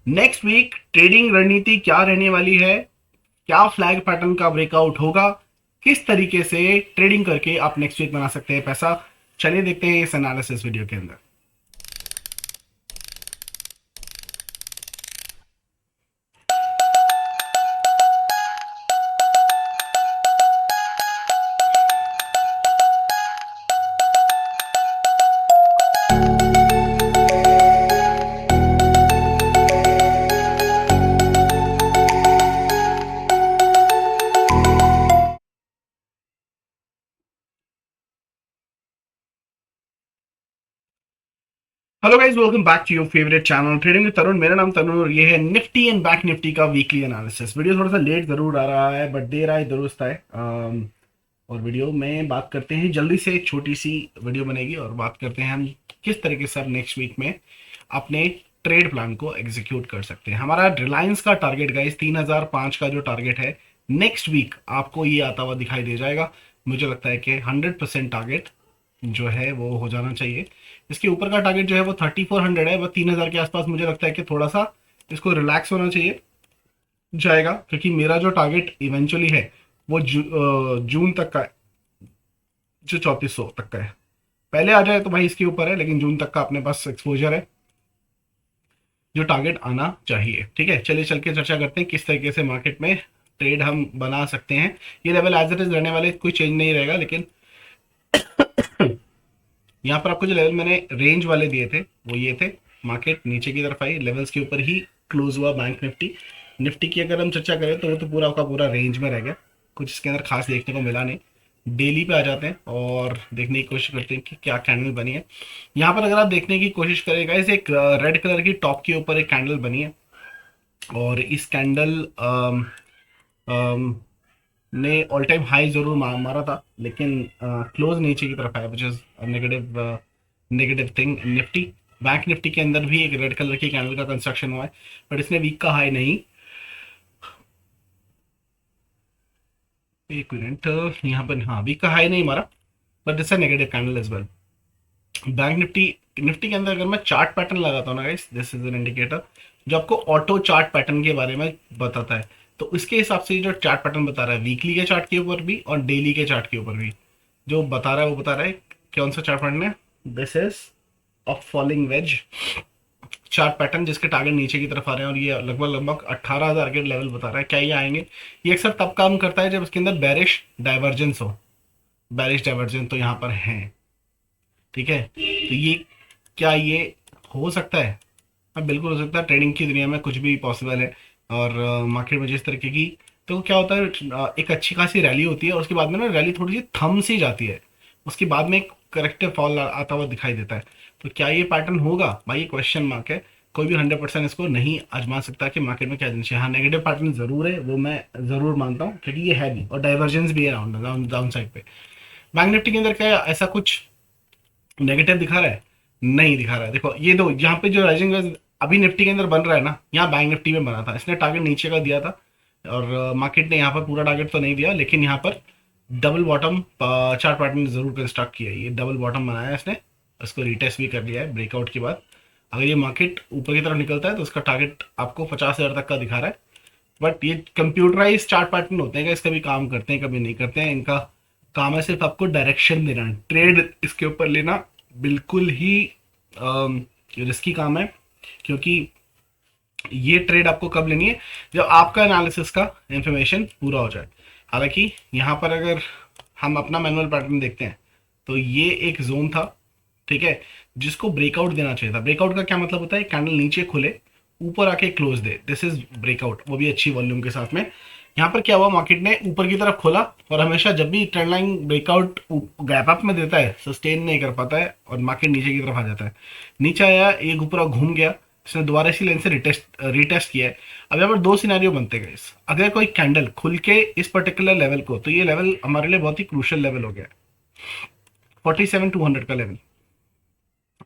Next week trading रणनीति क्या रहने वाली है, क्या फ्लैग पैटर्न का ब्रेकआउट होगा, किस तरीके से ट्रेडिंग करके आप नेक्स्ट वीक बना सकते हैं पैसा। चलिए देखते हैं इस एनालिसिस वीडियो के अंदर। Hello guys, welcome back to your favourite channel trading with Tarun. मेरा नाम तरुण और ये है निफ्टी एंड बैंक निफ्टी का वीकली एनालिसिस वीडियो। थोड़ा सा लेट जरूर आ रहा है बट दे रहा है दुरुस्त है। और वीडियो में बात करते हैं, जल्दी से एक छोटी सी वीडियो बनेगी और बात करते हैं हम किस तरीके से नेक्स्ट वीक में अपने ट्रेड प्लान को एग्जीक्यूट कर सकते हैं। हमारा रिलायंस का टारगेट गाइस 3005 का जो टारगेट है, नेक्स्ट वीक आपको ये आता हुआ दिखाई दे जाएगा। मुझे लगता है कि 100% टारगेट जो है वो हो जाना चाहिए। इसके ऊपर का टारगेट जो है वो 3400 है, बस 3000 के आसपास मुझे लगता है कि थोड़ा सा इसको रिलैक्स होना चाहिए जाएगा, क्योंकि मेरा जो टारगेट इवेंचुअली है वो जून तक का है, जो 3400 तक का है। पहले आ जाए तो भाई इसके ऊपर है, लेकिन जून तक का अपने पास एक्सपोजर है जो टारगेट आना चाहिए। ठीक है, चलिए चल के चर्चा करते हैं किस तरीके से मार्केट में ट्रेड हम बना सकते हैं। ये लेवल एज इट इज रहने वाले, कोई चेंज नहीं रहेगा, लेकिन यहाँ पर आपको जो लेवल मैंने रेंज वाले दिए थे वो ये थे। मार्केट नीचे की तरफ आई, लेवल्स के ऊपर ही क्लोज हुआ बैंक निफ्टी। निफ्टी की अगर हम चर्चा करें तो वो तो पूरा का पूरा रेंज में रह गया, कुछ इसके अंदर खास देखने को मिला नहीं। डेली पे आ जाते हैं और देखने की कोशिश करते हैं कि क्या कैंडल बनी है। यहाँ पर अगर आप देखने की कोशिश करेगा, इसे एक रेड कलर की टॉप के ऊपर एक कैंडल बनी है और इस कैंडल ने ऑल टाइम हाई जरूर मारा था, लेकिन क्लोज नीचे की तरफ आया, which is negative negative thing. Nifty bank Nifty के अंदर भी एक रेड कलर की कैंडल का कंस्ट्रक्शन हुआ है, बट इसने वीक का हाई नहीं। एक मिनट, यहाँ पर हाँ वीक का हाई नहीं मारा, but it's a negative candle as well. Bank Nifty Nifty के अंदर अगर मैं चार्ट पैटर्न लगाता हूँ ना guys, this is an indicator जो आपको ऑटो चार्ट पैटर्न के बारे में बताता है। तो इसके हिसाब से जो चार्ट पैटर्न बता रहा है, वीकली के चार्ट के ऊपर भी और डेली के चार्ट के ऊपर भी जो बता रहा है, वो बता रहा है कौन सा चार्ट पैटर्न है। This is a falling veg chart pattern, जिसके टारगेट नीचे की तरफ आ रहे हैं और ये लगभग लगभग 18,000 के लेवल बता रहा है। क्या ये आएंगे? ये अक्सर तब काम करता है जब इसके अंदर बेरिश डाइवर्जेंस हो। बेरिश डाइवर्जेंस तो यहाँ पर है। ठीक है, तो ये क्या ये हो सकता है? हाँ बिल्कुल हो सकता है। ट्रेडिंग की दुनिया में कुछ भी पॉसिबल है। और मार्केट में जिस तरीके की, तो क्या होता है, एक अच्छी खासी रैली होती है और उसके बाद में ना रैली थोड़ी सी थम सी जाती है, उसके बाद में एक करेक्टिव फॉल आता हुआ दिखाई देता है। तो क्या ये पैटर्न होगा भाई? ये क्वेश्चन मार्क है। कोई भी 100% इसको नहीं आजमा सकता कि मार्केट में क्या चीज है। हाँ, नेगेटिव पैटर्न जरूर है, वो मैं जरूर मानता हूँ, क्योंकि ये है भी और डाइवर्जेंस भी है डाउन साइड पे। बैंक निफ्टी के अंदर क्या ऐसा कुछ नेगेटिव दिखा रहा है? नहीं दिखा रहा है। देखो ये दो यहाँ पे जो राइजिंग वेज अभी निफ्टी के अंदर बन रहा है ना, यहाँ बैंक निफ्टी में बना था, इसने टारगेट नीचे का दिया था और मार्केट ने यहाँ पर पूरा टारगेट तो नहीं दिया, लेकिन यहाँ पर डबल बॉटम चार्ट पैटर्न जरूर कंस्ट्रक्ट किया है। ये डबल बॉटम बनाया है इसने, इसको रिटेस्ट भी कर लिया है ब्रेकआउट के बाद। अगर ये मार्केट ऊपर की तरफ निकलता है तो उसका टारगेट आपको 50,000 तक का दिखा रहा है। बट ये कंप्यूटराइज चार्ट पैटर्न होते हैं, इसका भी काम करते हैं, कभी नहीं करते हैं। इनका काम है सिर्फ आपको डायरेक्शन देना, ट्रेड इसके ऊपर लेना बिल्कुल ही रिस्की काम है, क्योंकि ये ट्रेड आपको कब लेनी है? जब आपका एनालिसिस का इंफॉर्मेशन पूरा हो जाए। हालांकि यहाँ पर अगर हम अपना मैनुअल पैटर्न देखते हैं तो ये एक जोन था, ठीक है, जिसको ब्रेकआउट देना चाहिए था। ब्रेकआउट का क्या मतलब होता है? कैंडल नीचे खुले, ऊपर आके close they, this is breakout, वो भी अच्छी वॉल्यूम के साथ में। यहाँ पर क्या हुआ, मार्केट ने ऊपर की तरफ खोला और हमेशा जब भी trend line breakout gap up में देता है, सस्टेन नहीं कर पाता है और मार्केट नीचे की तरफ आ जाता है। नीचे आया, एक ऊपर घूम गया, इसने दोबारा इसी लाइन से रिटेस्ट किया है। अब यहाँ पर दो सिनेरियो बनते गए। अगर कोई कैंडल खुल के इस पर्टिकुलर लेवल को, तो ये लेवल हमारे लिए बहुत ही क्रूशियल लेवल हो गया, 47,200 का लेवल।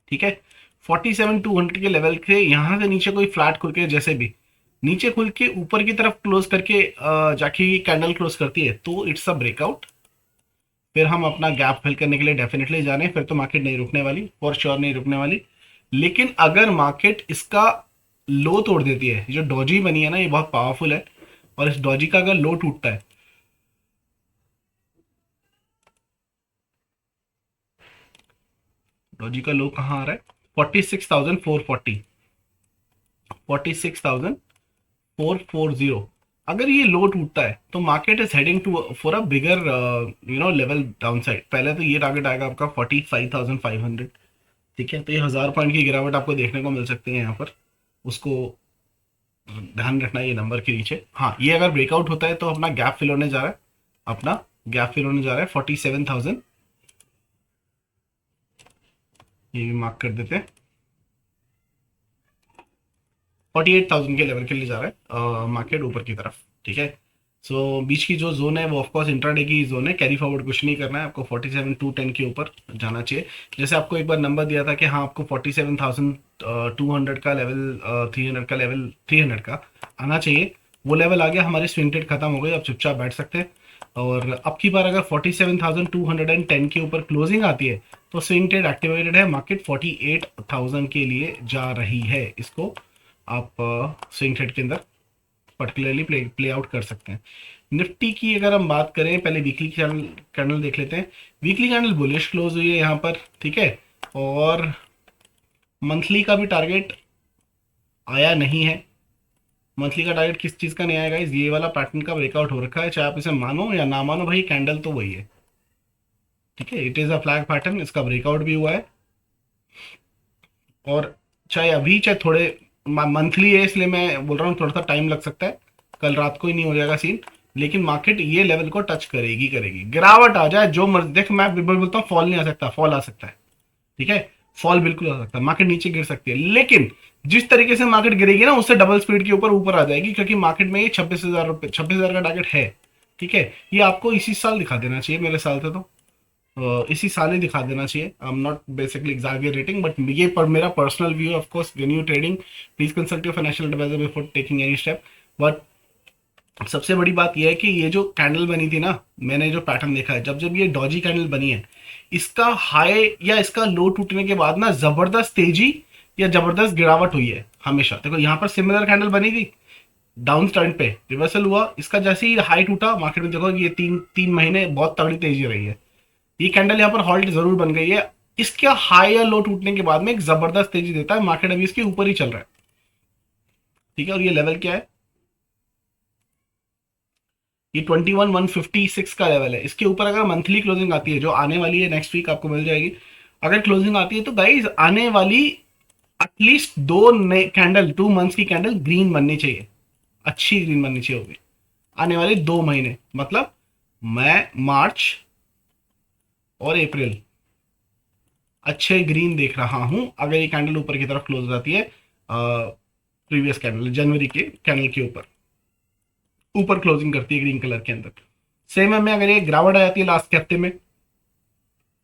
ठीक है, 47,200 के लेवल के यहाँ से नीचे कोई फ्लैट खुल के, जैसे भी नीचे खुल के ऊपर की तरफ क्लोज करके जाके कैंडल क्लोज करती है, तो इट्स अ ब्रेकआउट। फिर हम अपना गैप फिल करने के लिए डेफिनेटली जा रहे हैं, फिर तो मार्केट नहीं रुकने वाली, फॉर श्योर नहीं रुकने वाली। लेकिन अगर मार्केट इसका लो तोड़ देती है, जो डॉजी बनी है ना ये बहुत पावरफुल है, और इस डॉजी का अगर लो टूटता है, डॉजी का लो कहाँ आ रहा है, 46,440, 46,440, अगर ये लो टूटता है तो market is heading to for a bigger level down side. पहले तो ये टारगेट आएगा आपका 45,500, ठीक है, तो ये 1000 पॉइंट की गिरावट आपको देखने को मिल सकती है यहाँ पर, उसको ध्यान रखना ये नंबर के नीचे। हाँ, ये अगर ब्रेकआउट होता है तो अपना गैप फिल होने जा रहा है, अपना गैप फिल होने जा रहा है 47,000, ये भी मार्क कर देते हैं, 48,000 के लेवल के लिए जा रहा है मार्केट ऊपर की तरफ, ठीक है। सो बीच की जो जोन है वो ऑफकोर्स इंट्राडे की जोन है, कैरी फॉरवर्ड कुछ नहीं करना है आपको, 47,210 के ऊपर जाना चाहिए। जैसे आपको एक बार नंबर दिया था कि हाँ आपको 47,200 का लेवल, 300 का लेवल, 300 का आना चाहिए, वो लेवल आ गया, हमारी स्विंग ट्रेड खत्म हो गई, अब चुपचाप बैठ सकते हैं। और अब की बार अगर 47,210 के ऊपर क्लोजिंग आती है तो स्विंग ट्रेड एक्टिवेटेड है, मार्केट 48,000 के लिए जा रही है, इसको आप स्विंग ट्रेड के अंदर पर्टिकुलरली प्ले आउट कर सकते हैं। निफ्टी की अगर हम बात करें, पहले वीकली कैंडल देख लेते हैं। वीकली कैंडल बुलिश क्लोज हुई है यहाँ पर, ठीक है, और मंथली का भी टारगेट आया नहीं है। मंथली का टारगेट किस चीज़ का नहीं आएगा, ये वाला पैटर्न का ब्रेकआउट हो रखा है, चाहे आप इसे मानो या ना मानो, भाई कैंडल तो वही है, ठीक है, it is a flag pattern, इसका ब्रेकआउट भी हुआ है, और चाहे अभी चाहे थोड़े मंथली है, इसलिए मैं बोल रहा हूँ थोड़ा सा टाइम लग सकता है, कल रात को ही नहीं हो जाएगा सीन, लेकिन मार्केट ये लेवल को टच करेगी करेगी, गिरावट आ जाए जो मर्जी, देख मैं बिल्कुल बोलता हूँ फॉल नहीं आ सकता, फॉल आ सकता है, ठीक है, फॉल बिल्कुल आ सकता है, मार्केट नीचे गिर सकती है, लेकिन जिस तरीके से मार्केट गिरेगी ना उससे डबल स्पीड के ऊपर ऊपर आ जाएगी, क्योंकि मार्केट में ये 26,000 का टारगेट है, ठीक है, ये आपको इसी साल दिखा देना चाहिए मेरे साल से तो, इसी साल ही दिखा देना चाहिए। I am not basically exaggerating, but ये पर मेरा personal view, of course when you trading please consult your financial advisor before taking any step. But सबसे बड़ी बात यह है कि ये जो कैंडल बनी थी ना, मैंने जो पैटर्न देखा है, जब जब ये डॉजी कैंडल बनी है, इसका हाई या इसका लो टूटने के बाद ना जबरदस्त तेजी या जबरदस्त गिरावट हुई है हमेशा। देखो यहाँ पर सिमिलर कैंडल बनी थी, डाउन स्टैंड पे रिवर्सल हुआ, इसका जैसे ही हाई टूटा मार्केट में देखो ये तीन तीन महीने बहुत तगड़ी तेजी रही है, ये कैंडल यहाँ पर हॉल्ट जरूर बन गई है, इसका हाई या लो टूटने के बाद में एक जबरदस्त तेजी देता है, मार्केट अभी इसके ऊपर ही चल रहा है, ठीक है, और ये लेवल क्या है, ये 21,156 का लेवल है, इसके ऊपर अगर मंथली क्लोजिंग आती है जो आने वाली है नेक्स्ट वीक आपको मिल जाएगी, अगर क्लोजिंग आती है तो गाइज आने वाली एटलीस्ट दो नए कैंडल, 2 मंथ्स की कैंडल ग्रीन बननी चाहिए, अच्छी ग्रीन बननी चाहिए होगी आने वाले 2 महीने, मतलब मई, मार्च और अप्रैल, अच्छे ग्रीन देख रहा हूं अगर ये कैंडल ऊपर की तरफ क्लोज हो जाती है, प्रीवियस कैंडल जनवरी के कैंडल के ऊपर ऊपर क्लोजिंग करती है ग्रीन कलर के अंदर। सेम में अगर ये गिरावट आ जाती है लास्ट के हफ्ते में,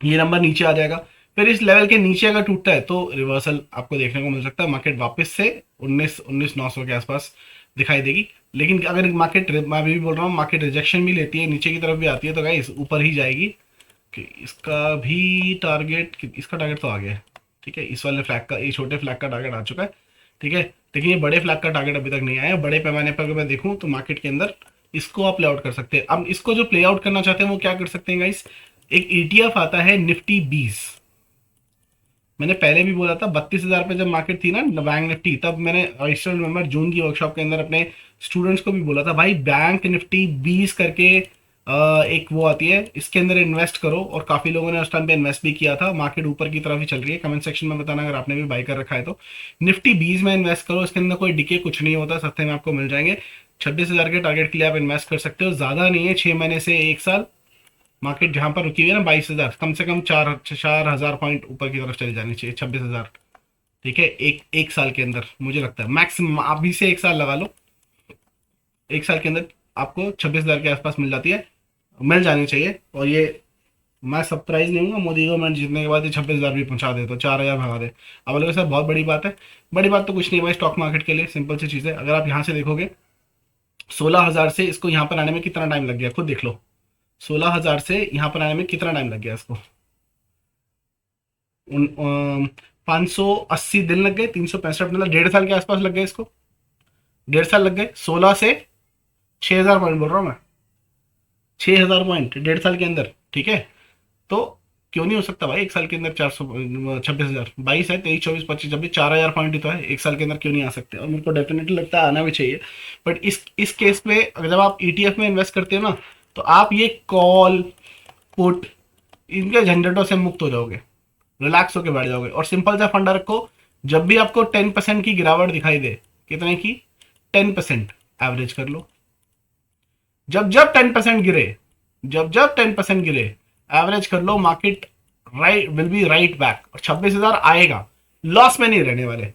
ये नंबर नीचे आ जाएगा, फिर इस लेवल के नीचे अगर टूटता है तो रिवर्सल आपको देखने को मिल सकता है, मार्केट वापस से 19,900 के आसपास दिखाई देगी। लेकिन अगर मार्केट, मैं अभी भी बोल रहा हूँ, मार्केट रिजेक्शन भी लेती है, नीचे की तरफ भी आती है, तो गाइस ऊपर ही जाएगी कि इसका भी टारगेट, इसका टारगेट तो आ गया है, ठीक है, इस वाले फ्लैग का, ये छोटे फ्लैग का टारगेट आ चुका है, ठीक है, लेकिन ये बड़े फ्लैग का टारगेट अभी तक नहीं आया। बड़े पैमाने पर अगर मैं देखूं तो मार्केट के अंदर इसको आप प्ले आउट कर सकते हैं। अब इसको जो प्ले आउट करना चाहते हैं वो क्या कर सकते हैं गाइस, एक ईटीएफ आता है निफ्टी 20, मैंने पहले भी बोला था 32,000 पे जब मार्केट थी ना बैंक निफ्टी, तब मैंने आई स्टिल रिमेंबर जून की वर्कशॉप के अंदर अपने स्टूडेंट्स को भी बोला था भाई बैंक निफ्टी 20 करके एक वो आती है, इसके अंदर इन्वेस्ट करो, और काफी लोगों ने उस टाइम पे इन्वेस्ट भी किया था, मार्केट ऊपर की तरफ ही चल रही है, कमेंट सेक्शन में बताना अगर आपने भी बाई कर रखा है तो। निफ्टी 20 में इन्वेस्ट करो, इसके अंदर कोई डिके कुछ नहीं होता, सस्ते में आपको मिल जाएंगे, 26,000 के टारगेट के लिए आप इन्वेस्ट कर सकते हो, ज्यादा नहीं है, 6 महीने से 1 साल मार्केट जहां पर रुकी हुई है ना 22,000, कम से कम 4,000 पॉइंट ऊपर की तरफ चली जानी चाहिए, 26,000, ठीक है, एक एक साल के अंदर मुझे लगता है मैक्सिमम, अभी से 1 साल लगा लो, 1 साल के अंदर आपको 26,000 के आसपास मिल जाती है, मिल जानी चाहिए। और ये मैं सरप्राइज नहीं हूँ मोदी गवर्नमेंट जीतने के बाद ये 26,000 भी पहुंचा दे तो 4,000 भगा दे, अब लोग सर बहुत बड़ी बात है, बड़ी बात तो कुछ नहीं भाई, स्टॉक मार्केट के लिए सिंपल सी चीज़ है। अगर आप यहाँ से देखोगे 16,000 से इसको यहाँ पर आने में कितना टाइम लग गया, खुद देख लो, 16,000 से यहाँ पर आने में कितना टाइम लग गया इसको, 580 दिन लग गए, 365, मतलब 1.5 साल के आसपास लग गए इसको। 1.5 साल लग गए, 16 से 6,000 पॉइंट बोल रहा हूँ मैं, 6,000 पॉइंट 1.5 साल के अंदर, ठीक है। तो क्यों नहीं हो सकता भाई एक साल के अंदर 426,000, 22 है, 23, 24, 25, 26, 4,000 पॉइंट ही तो है, एक साल के अंदर क्यों नहीं आ सकते, और मेरे को डेफिनेटली लगता है आना भी चाहिए। बट इस केस में अगर जब आप ईटीएफ में इन्वेस्ट करते हो ना, तो आप ये कॉल पुट इनके झंझटों से मुक्त हो जाओगे, रिलैक्स होकर बैठ जाओगे, और सिंपल सा फंडा रखो। जब भी आपको 10% की गिरावट दिखाई दे, कितने की, 10% एवरेज कर लो। जब जब 10% गिरे, जब जब 10% गिरे, एवरेज कर लो, market right will be right back, और 26,000 आएगा, लॉस में नहीं रहने वाले,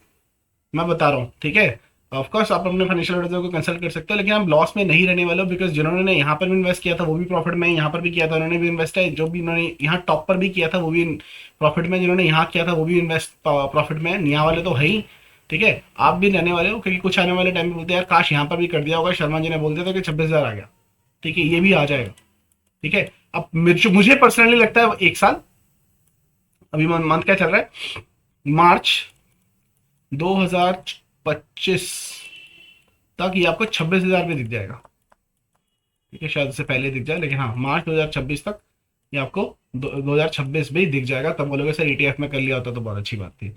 मैं बता रहा हूँ, ठीक है। ऑफकोर्स आप अपने फाइनेंशियल एडवाइजर को कंसल्ट कर सकते हो, लेकिन हम लॉस में नहीं रहने वाले हो, बिकॉज जिन्होंने यहाँ पर भी इन्वेस्ट किया था वो भी प्रॉफिट में, यहाँ पर भी किया था उन्होंने भी इन्वेस्ट है, जो भी उन्होंने यहाँ टॉप पर भी किया था वो भी प्रॉफिट में, जिन्होंने यहाँ किया था वो भी इन्वेस्ट प्रॉफिट में, यहाँ वाले तो है ही, ठीक है। आप भी रहने वाले हो, क्योंकि कुछ आने वाले टाइम में बोलते हैं यार काश यहाँ पर भी कर दिया होगा, शर्मा जी ने बोल दिया था कि 26,000 आ गया, ठीक है, ये भी आ जाएगा, ठीक है। अब मुझे पर्सनली लगता है 1 साल, अभी मंथ क्या चल रहा है, मार्च 2025 तक ये आपको 26,000 में दिख जाएगा, ठीक है, शायद उससे पहले दिख जाए, लेकिन हाँ मार्च 2026 तक ये आपको 2026 में ही दिख जाएगा। तब बोलोगे सर ईटीएफ में कर लिया होता तो बहुत अच्छी बात थी,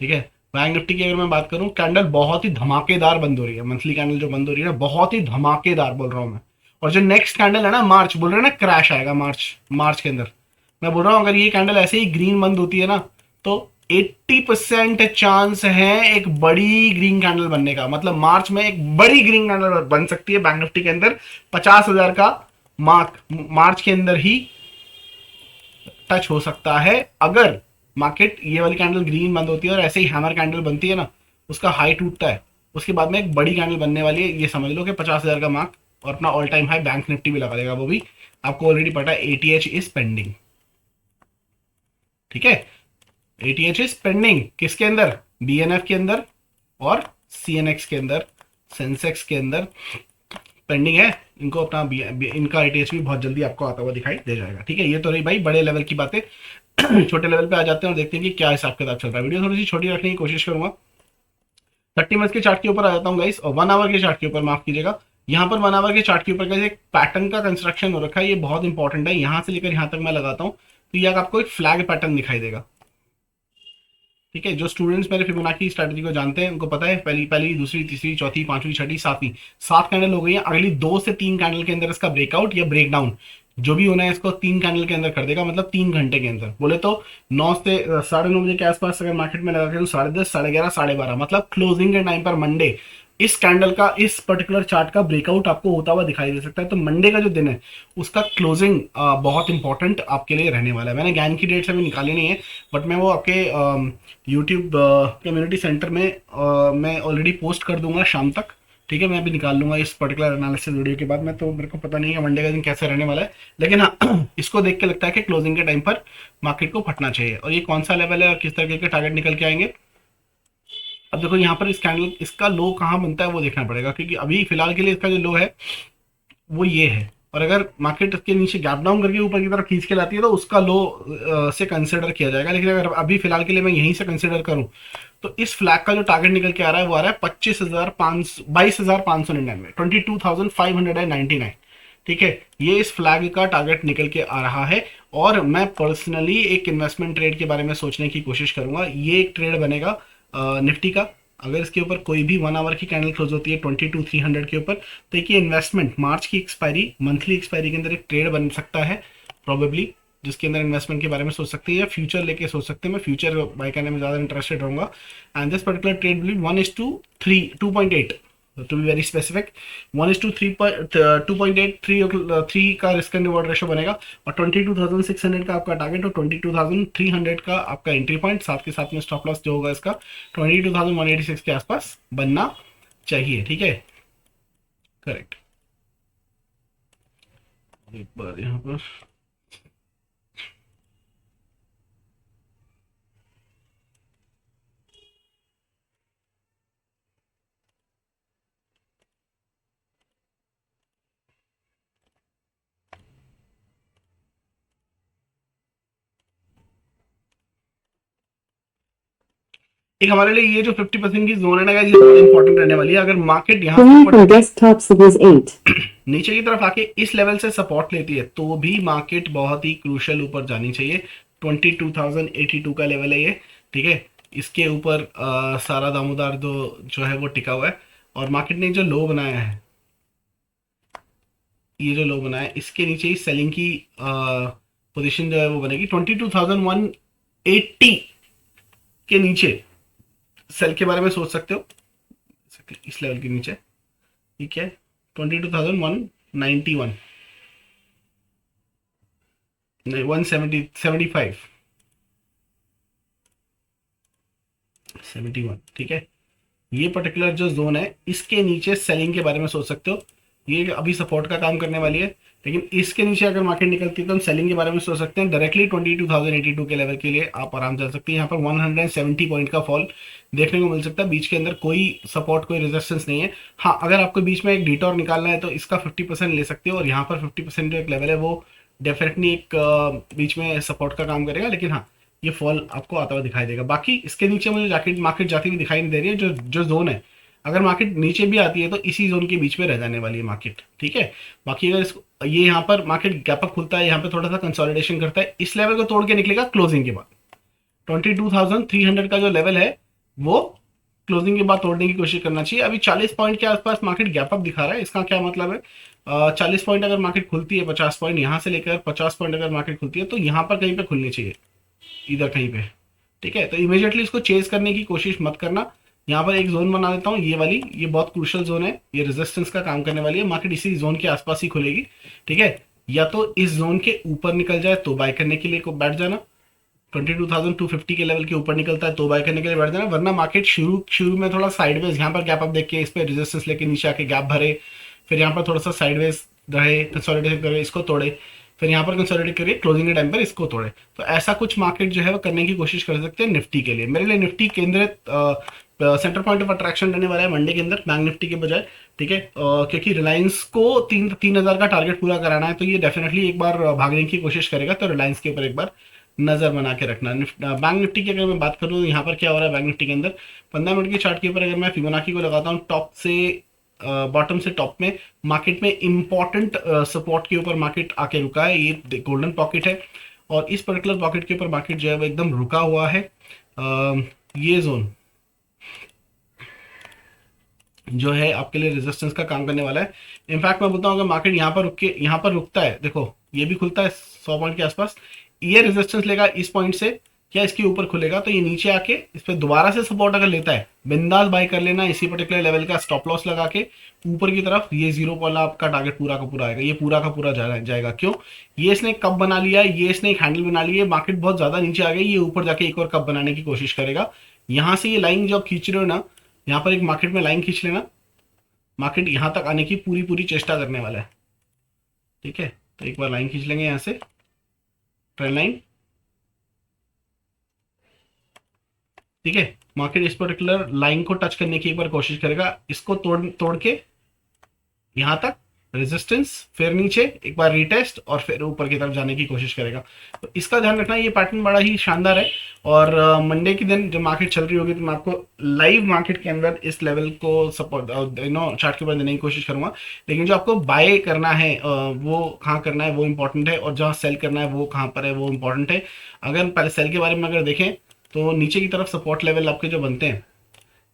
ठीक है। बैंक निफ्टी की अगर मैं बात करूं, कैंडल बहुत ही धमाकेदार बंद हो रही है, मंथली कैंडल जो बंद हो रही है बहुत ही धमाकेदार बोल रहा हूं मैं। और जो नेक्स्ट कैंडल है ना, मार्च बोल रहे हैं ना क्रैश आएगा, मार्च मार्च के अंदर, मैं बोल रहा हूँ अगर ये कैंडल ऐसे ही ग्रीन बंद होती है ना, तो 80% चांस है एक बड़ी ग्रीन कैंडल बनने का, मतलब मार्च में एक बड़ी ग्रीन कैंडल बन सकती है बैंक निफ्टी के अंदर, 50,000 का मार्क मार्च के अंदर ही टच हो सकता है, अगर मार्केट ये वाली कैंडल ग्रीन बंद होती है और ऐसे ही हैमर कैंडल बनती है ना, उसका हाई टूटता है, उसके बाद में एक बड़ी कैंडल बनने वाली है, ये समझ लो कि 50,000 का मार्क, और अपना all time high bank Nifty भी लगा देगा, वो भी आपको ऑलरेडी पता है, एटीएच इज पेंडिंग, ठीक है। एटीएच इज पेंडिंग किसके अंदर, बीएनएफ के अंदर और सीएनएक्स के अंदर, सेंसेक्स के अंदर पेंडिंग है, इनको अपना इनका एटीएच भी बहुत जल्दी आपको आता हुआ दिखाई दे जाएगा, ठीक है। ये तो रही भाई बड़े लेवल की बातें। छोटे लेवल पे आ जाते हैं और देखते हैं कि क्या हिसाब किताब चल रहा है। वीडियो थोड़ी सी छोटी रखने की कोशिश करूंगा, 30 मिनट के चार्ट के ऊपर आ जाता हूँ गाइस, और 1 आवर के चार्ट के ऊपर, माफ कीजिएगा। यहाँ पर 1 आवर के चार्ट के ऊपर एक पैटर्न का कंस्ट्रक्शन हो रखा है, ये बहुत इंपॉर्टेंट है, यहाँ से लेकर यहाँ तक मैं लगाता हूँ, तो ये आपको एक फ्लैग पैटर्न दिखाई देगा, ठीक है। जो स्टूडेंट्स मेरे फिबोनाची स्ट्रेटजी को जानते हैं उनको पता है, पहली पहली दूसरी तीसरी चौथी पांचवी छठी सातवीं, 7 कैंडल हो गई है, अगली 2 से 3 कैंडल के अंदर इसका ब्रेकआउट या ब्रेकडाउन जो भी होना है, इसको 3 कैंडल के अंदर कर देगा, मतलब 3 घंटे के अंदर, बोले तो 9 से 9:30 बजे के आसपास अगर मार्केट में लगा के तो 10:30, 11:30, 12:30, मतलब क्लोजिंग के टाइम पर मंडे इस कैंडल का, इस पर्टिकुलर चार्ट का ब्रेकआउट आपको होता हुआ दिखाई दे सकता है। तो मंडे का जो दिन है उसका क्लोजिंग बहुत इंपॉर्टेंट आपके लिए रहने वाला है। मैंने ज्ञान की डेट्स अभी निकाली नहीं है, बट मैं वो आपके यूट्यूब कम्युनिटी सेंटर में मैं ऑलरेडी पोस्ट कर दूंगा शाम तक, ठीक है। मैं अभी निकाल लूंगा इस पर्टिकुलर एनालिसिस वीडियो के बाद में, तो मेरे को पता नहीं है मंडे का दिन कैसे रहने वाला है, लेकिन हाँ इसको देख के लगता है कि क्लोजिंग के टाइम पर मार्केट को फटना चाहिए। और ये कौन सा लेवल है और किस तरीके के टारगेट निकल के आएंगे, अब देखो यहाँ पर इस कैंडल इसका लो कहाँ बनता है वो देखना पड़ेगा, क्योंकि अभी फिलहाल के लिए इसका जो लो है वो ये है, और अगर मार्केट इसके नीचे गैप डाउन करके ऊपर की तरफ खींच के लाती है तो उसका लो से कंसिडर किया जाएगा, लेकिन अगर अभी फिलहाल के लिए मैं यहीं से कंसिडर करूं, तो इस फ्लैग का जो टारगेट निकल के आ रहा है वो आ रहा है 22,599, 22,599, ठीक है। ये इस फ्लैग का टारगेट निकल के आ रहा है, और मैं पर्सनली एक इन्वेस्टमेंट ट्रेड के बारे में सोचने की कोशिश करूंगा। ये एक ट्रेड बनेगा निफ्टी का, अगर इसके ऊपर कोई भी 1 आवर की कैंडल क्लोज होती है 22,300 के ऊपर, तो एक ये इन्वेस्टमेंट मार्च की एक्सपायरी, मंथली एक्सपायरी के अंदर एक ट्रेड बन सकता है प्रोबेबली, जिसके अंदर इन्वेस्टमेंट के बारे में सोच सकते हैं या फ्यूचर लेके सोच सकते हैं। मैं फ्यूचर बाय करने में ज़्यादा इंटरेस्टेड रहूंगा, and this particular trade will 1:3 2.8 to be very specific, 1:3 2.8 3 का रिस्क एंड रिवॉर्ड रेशो बनेगा, और 22,600 का आपका टारगेट और 22,300 का आपका एंट्री पॉइंट, साथ के साथ में स्टॉप लॉस जो होगा इसका 22,186 के आसपास बनना चाहिए, ठीक है। करेक्ट, एक बार यहाँ पर एक हमारे लिए ये जो 50% की जोन है ना guys, ये बहुत इंपॉर्टेंट रहने वाली है। अगर मार्केट यहाँ नीचे की तरफ आके इस लेवल से सपोर्ट लेती है तो भी मार्केट बहुत ही क्रूशल ऊपर जानी चाहिए। 22,082 का लेवल है ये, ठीक है। इसके ऊपर सारा दामोदार जो है वो टिका हुआ है। और मार्केट ने जो लो बनाया है, ये जो लो बनाया है, इसके नीचे ही सेलिंग की पोजीशन जो है वो बनेगी। 22,180 के नीचे सेल के बारे में सोच सकते हो, इस लेवल के नीचे, ठीक है। 22,191 नहीं 170 71, ठीक है। ये पर्टिकुलर जो जोन है इसके नीचे सेलिंग के बारे में सोच सकते हो। ये अभी सपोर्ट का काम करने वाली है, लेकिन इसके नीचे अगर मार्केट निकलती है तो हम सेलिंग के बारे में सोच सकते हैं। डायरेक्टली 22,082 के लेवल के लिए आप आराम जा सकते हैं। यहाँ पर 170 पॉइंट का फॉल देखने को मिल सकता है। बीच के अंदर कोई सपोर्ट कोई रेजिस्टेंस नहीं है। हाँ, अगर आपको बीच में एक डिटॉर निकालना है तो इसका 50% ले सकते हो, और यहाँ पर 50% जो एक लेवल है वो डेफिनेटली एक बीच में सपोर्ट का काम करेगा। लेकिन हाँ, ये फॉल आपको आता हुआ दिखाई देगा। बाकी इसके नीचे मुझे जाके मार्केट जाती हुई दिखाई नहीं दे रही है। जो जोन है, अगर मार्केट नीचे भी आती है तो इसी जोन के बीच में रह जाने वाली है मार्केट, ठीक है। बाकी अगर इसको ये यहाँ पर मार्केट गैप अप खुलता है, यहाँ पे थोड़ा सा कंसोलिडेशन करता है, इस लेवल को तोड़ के निकलेगा क्लोजिंग के बाद। 22,300 का जो लेवल है वो क्लोजिंग के बाद तोड़ने की कोशिश करना चाहिए। अभी 40 पॉइंट के आसपास मार्केट गैप अप दिखा रहा है। इसका क्या मतलब है, 40 पॉइंट अगर मार्केट खुलती है, 50 पॉइंट यहाँ से लेकर 50 पॉइंट अगर मार्केट खुलती है तो यहाँ पर कहीं पे खुलनी चाहिए, इधर कहीं पे, ठीक है। तो इमीडिएटली इसको चेज करने की कोशिश मत करना। यहाँ पर एक जोन बना देता हूँ, ये वाली, ये बहुत क्रूशल जोन है, ये रेजिस्टेंस का काम करने वाली है। मार्केट इसी जोन के आसपास ही खुलेगी, ठीक है। या तो इस जोन के ऊपर निकल जाए तो बाय करने के लिए को बैठ जाना, 22,250 के लेवल के ऊपर निकलता है तो बाय करने के लिए बैठ जाना। वरना मार्केट शुरू में थोड़ा साइडवेज यहाँ पर गैप अप देख के इस पर रेजिस्टेंस लेके नीचे आके गैप भरे, फिर यहाँ पर थोड़ा सा साइडवेज रहे, कंसोलिडेट करे, इसको तोड़े, फिर यहाँ पर कंसोलिडेट करिए, क्लोजिंग के टाइम पर इसको तोड़े। तो ऐसा कुछ मार्केट जो है वो करने की कोशिश कर सकते हैं निफ्टी के लिए। मेरे लिए निफ्टी केंद्रित सेंटर पॉइंट ऑफ अट्रैक्शन रहने वाला है मंडे के अंदर, बैंक निफ्टी के बजाय, ठीक है। क्योंकि रिलायंस को 3,000 का टारगेट पूरा कराना है, तो ये डेफिनेटली एक बार भागने की कोशिश करेगा। तो रिलायंस के ऊपर एक बार नजर बना के रखना। बैंक निफ्टी की अगर मैं बात करूँ तो यहाँ पर क्या हो रहा है बैंक निफ्टी के अंदर, 15 मिनट के चार्ट के ऊपर अगर मैं फिबोनाची को लगाता हूँ, टॉप से बॉटम से टॉप में मार्केट में इंपॉर्टेंट सपोर्ट के ऊपर मार्केट आके रुका है। ये गोल्डन पॉकेट है, और इस पर्टिकुलर पॉकेट के ऊपर मार्केट जो है वो एकदम रुका हुआ है। ये जोन जो है आपके लिए रेजिस्टेंस का काम करने वाला है। इनफैक्ट मैं बोलता हूँ अगर मार्केट यहाँ पर रुकता है, देखो ये भी खुलता है 100 पॉइंट के आसपास, ये रेजिस्टेंस लेगा इस पॉइंट से, क्या इसके ऊपर खुलेगा तो ये नीचे आके इस पर दोबारा से सपोर्ट अगर लेता है, बिंदास बाय कर लेना इसी पर्टिकुलर लेवल का स्टॉप लॉस लगा के ऊपर की तरफ। ये जीरो वाला आपका टारगेट पूरा का पूरा आएगा, ये पूरा का पूरा जाएगा। क्यों, ये इसने कब बना लिया, ये इसने एक हैंडल बना लिया, मार्केट बहुत ज्यादा नीचे आ गई, ये ऊपर जाके एक और कब बनाने की कोशिश करेगा। यहाँ से ये लाइन जो आप खींच रहे हो ना, यहाँ पर एक मार्केट में लाइन खींच लेना, मार्केट यहाँ तक आने की पूरी पूरी चेष्टा करने वाला है, ठीक है। तो एक बार लाइन खींच लेंगे यहाँ से, ट्रेंड लाइन, ठीक है। मार्केट इस पर्टिकुलर लाइन को टच करने की एक बार कोशिश करेगा, इसको तोड़ के यहां तक रेजिस्टेंस, फिर नीचे एक बार रीटेस्ट, और फिर ऊपर की तरफ जाने की कोशिश करेगा। तो इसका ध्यान रखना, ये पैटर्न बड़ा ही शानदार है। और मंडे के दिन जब मार्केट चल रही होगी तो मैं आपको लाइव मार्केट के अंदर इस लेवल को सपोर्ट चार्ट के ऊपर देने की कोशिश करूंगा। लेकिन जो आपको बाय करना है वो कहाँ करना है वो इंपॉर्टेंट है, और जहाँ सेल करना है वो कहाँ पर है वो इंपॉर्टेंट है। अगर पहले सेल के बारे में अगर देखें तो नीचे की तरफ सपोर्ट लेवल आपके जो बनते हैं,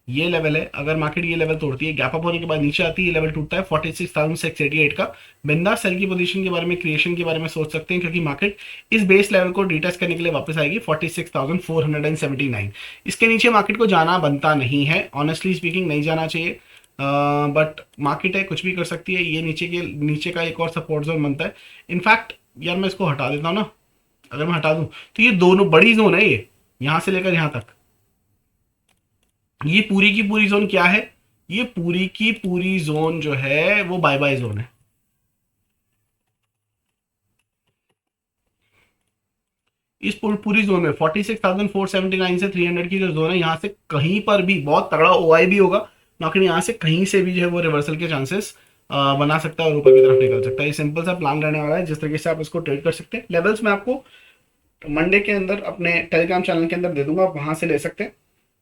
ये लेवल है। अगर मार्केट ये लेवल तोड़ती है, गैप अप होने के बाद नीचे आती है, ये लेवल टूटता है 46,688 का, बिंदा सेल की पोजीशन के बारे में, क्रिएशन के बारे में सोच सकते हैं, क्योंकि मार्केट इस बेस लेवल को डिटेस्ट करने के लिए वापस आएगी 46,479। इसके नीचे मार्केट को जाना बनता नहीं है, ऑनेस्टली स्पीकिंग नहीं जाना चाहिए, बट मार्केट है, कुछ भी कर सकती है। ये नीचे का एक और सपोर्ट जोन बनता है। इनफैक्ट यार मैं इसको हटा देता हूँ ना, अगर मैं हटा दूं तो ये दोनों बड़ी जोन है, ये यहां से लेकर यहां तक, ये पूरी की पूरी जोन क्या है, ये पूरी की पूरी जोन जो है वो बाय बाय जोन है। इस पूरी जोन में 46,479 से 300 की जो जोन है, यहां से कहीं पर भी बहुत तगड़ा ओआई भी होगा, लेकिन यहां से कहीं से भी जो है वो रिवर्सल के चांसेस बना सकता है और ऊपर की तरफ निकल सकता है। ये सिंपल सा प्लान रहने वाला है जिस तरीके से आप इसको ट्रेड कर सकते हैं। लेवल्स में आपको मंडे के अंदर अपने टेलीग्राम चैनल के अंदर दे दूंगा, आप वहां से ले सकते हैं,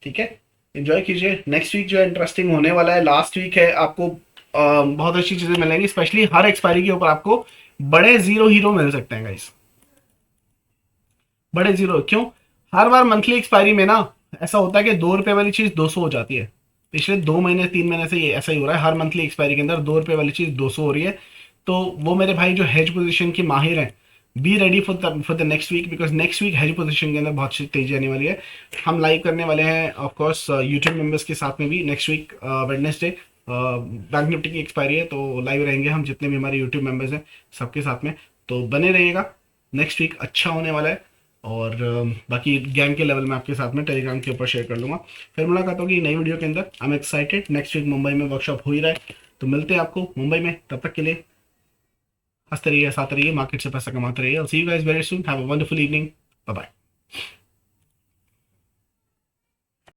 ठीक है। एंजॉय कीजिए। नेक्स्ट वीक जो है इंटरेस्टिंग होने वाला है, लास्ट वीक है, आपको बहुत अच्छी चीजें मिलेंगी, स्पेशली हर एक्सपायरी के ऊपर आपको बड़े जीरो हीरो मिल सकते हैं गाइस। बड़े जीरो क्यों? हर बार मंथली एक्सपायरी में ना ऐसा होता है कि 2 रुपए वाली चीज 200 हो जाती है। पिछले 2 महीने 3 महीने से ये ऐसा ही हो रहा है, हर मंथली एक्सपायरी के अंदर 2 रुपए वाली चीज 200 हो रही है। तो वो मेरे भाई जो हेज पोजीशन के माहिर हैं, be ready for the next week, because next week hedge position के अंदर बहुत सी तेजी आने वाली है। हम लाइव करने वाले हैं ऑफकोर्स यूट्यूब मेंबर्स के साथ में भी next week Wednesday. Bank Nifty की एक्सपायरी है तो लाइव रहेंगे हम, जितने भी हमारे यूट्यूब मेंबर्स हैं सबके साथ में, तो बने रहिएगा। नेक्स्ट वीक अच्छा होने वाला है। और बाकी गैंग के लेवल में आपके साथ में टेलीग्राम के ऊपर शेयर कर लूँगा। फिर मुलाकात होगी नई वीडियो के अंदर। I am excited, next week Mumbai में वर्कशॉप हो ही रहा है, तो मिलते हैं आपको मुंबई में। तब तक के लिए हंसते रहिए, साथ रहिए, मार्केट से पैसा कमाते रहिए। See you guys very soon, have a wonderful evening, bye bye.